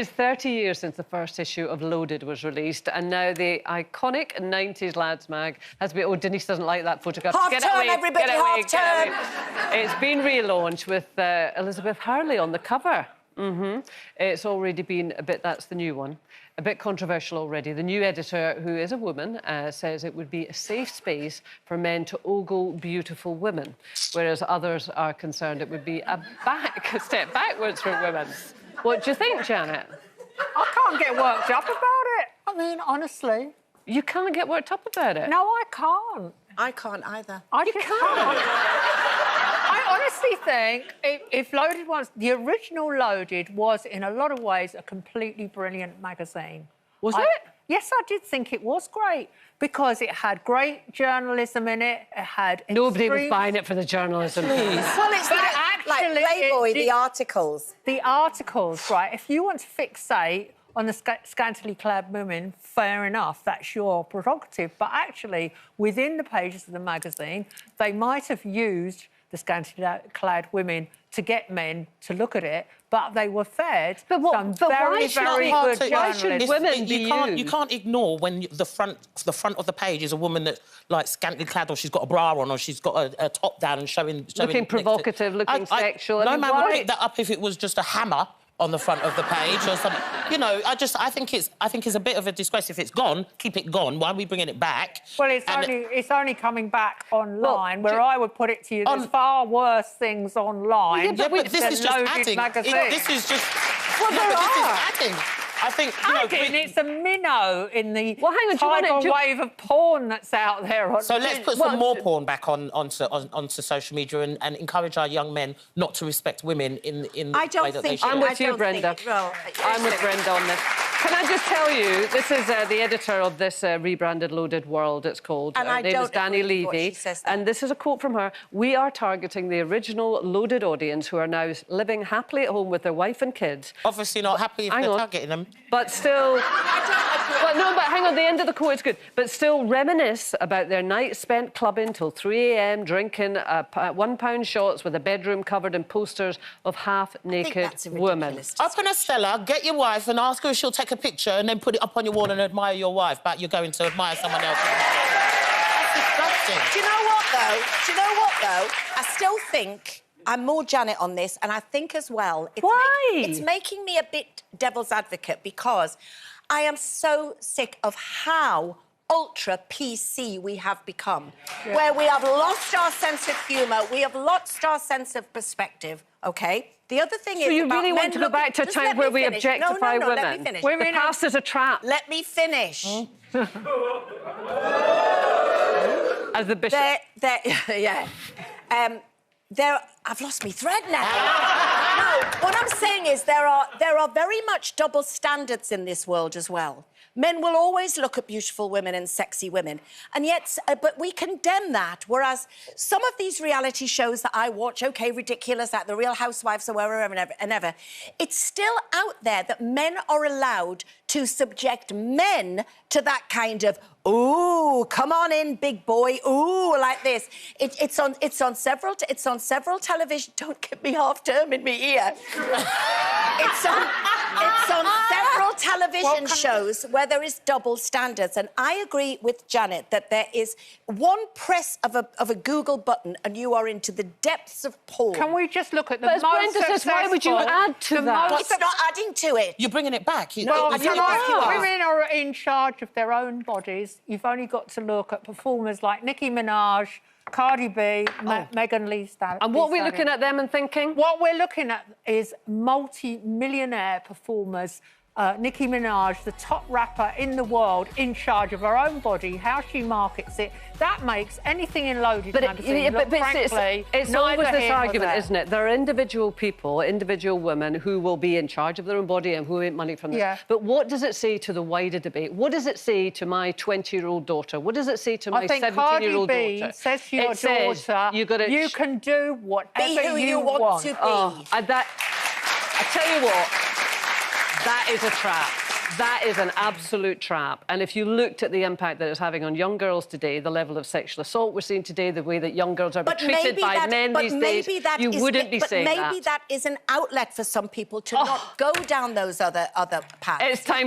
It's 30 years since the first issue of Loaded was released, and now the iconic 90s lads mag has been... Oh, Denise doesn't like that photograph. Half Get term, away, everybody, get away, half get term. away. It's been relaunched with Elizabeth Hurley on the cover. It's already been a bit... That's the new one. A bit controversial already. The new editor, who is a woman, says it would be a safe space for men to ogle beautiful women, whereas others are concerned it would be a step backwards for women. What do you think, Janet? I can't get worked up about it. I mean, honestly. You can't get worked up about it? No, I can't. I can't either. You can't. I honestly think if Loaded was... The original Loaded was, in a lot of ways, a completely brilliant magazine. Was it? Yes, I did think it was great, because it had great journalism in it. It had... Nobody was buying it for the journalism. Well, it's like Playboy, the articles. The articles, right. If you want to fixate on the scantily clad women, fair enough, that's your prerogative. But actually, within the pages of the magazine, they might have used the scantily clad women to get men to look at it, but they were fed some very, very good journalism. Women you can't ignore when the front of the page is a woman that's like scantily clad, or she's got a bra on, or she's got a top down and showing looking provocative, looking sexual. No man would pick that up if it was just a hammer on the front of the page or something. You know, I think it's a bit of a disgrace. If it's gone, keep it gone. Why are we bringing it back? Well, it's only coming back online, where I would put it to you, there's far worse things online. Yeah, but this is just adding. This is just... Well, there are. This is adding. I think, it's a minnow in the tidal wave of porn that's out there. So let's put some more porn back onto social media and encourage our young men not to respect women in the way that they should. I'm with you, Brenda. I'm with Brenda on this. Can I just tell you, this is the editor of this rebranded Loaded World, it's called. And her name is Danny Levy. And this is a quote from her. "We are targeting the original Loaded audience who are now living happily at home with their wife and kids." Obviously not happy if they're targeting them. But still... Well, but hang on, the end of the quote is good. But still reminisce about their night spent clubbing till 3 a.m, drinking £1 shots with a bedroom covered in posters of half-naked women. Open a Stella, get your wife and ask her if she'll take a picture and then put it up on your wall and admire your wife, but you're going to admire someone else. That's disgusting. Do you know what, though? I still think... I'm more Janet on this, and I think as well... It's making me a bit devil's advocate, because I am so sick of how ultra-PC we have become, where we have lost our sense of humour, we have lost our sense of perspective, OK? The other thing is... So you really want to go back to a time where we objectify women? Let me finish. The past is a trap. Let me finish. As the bishop... I've lost my thread now. No, what I'm saying is there are very much double standards in this world as well. Men will always look at beautiful women and sexy women, and yet, but we condemn that, whereas some of these reality shows that I watch, OK, ridiculous, like The Real Housewives or wherever and ever, it's still out there that men are allowed to subject men to that kind of, ooh, come on in, big boy, ooh, like this. It's on several television. Don't give me half term in me ear. It's on several television shows where there is double standards, and I agree with Janet that there is one press of a Google button and you are into the depths of porn. Can we just look at the most successful... Why would you add to that? It's not adding to it. You're bringing it back. Well, women are in charge of their own bodies. You've only got to look at performers like Nicki Minaj, Cardi B, Megan Lee Stallion. And what are we looking at them and thinking? What we're looking at is multi-millionaire performers. Nicki Minaj, the top rapper in the world, in charge of her own body, how she markets it. That makes anything in Loaded magazine look, frankly, it's always this argument, isn't it? There are individual people, individual women who will be in charge of their own body and who make money from this. Yeah. But what does it say to the wider debate? What does it say to my 20-year-old daughter? What does it say to my 17-year-old daughter? Cardi B says to your daughter, you can do whatever you want to be. I tell you what, that is a trap. That is an absolute trap. And if you looked at the impact that it's having on young girls today, the level of sexual assault we're seeing today, the way that young girls are treated by men these days, you wouldn't be saying that. But maybe that is an outlet for some people to not go down those other paths. It's time.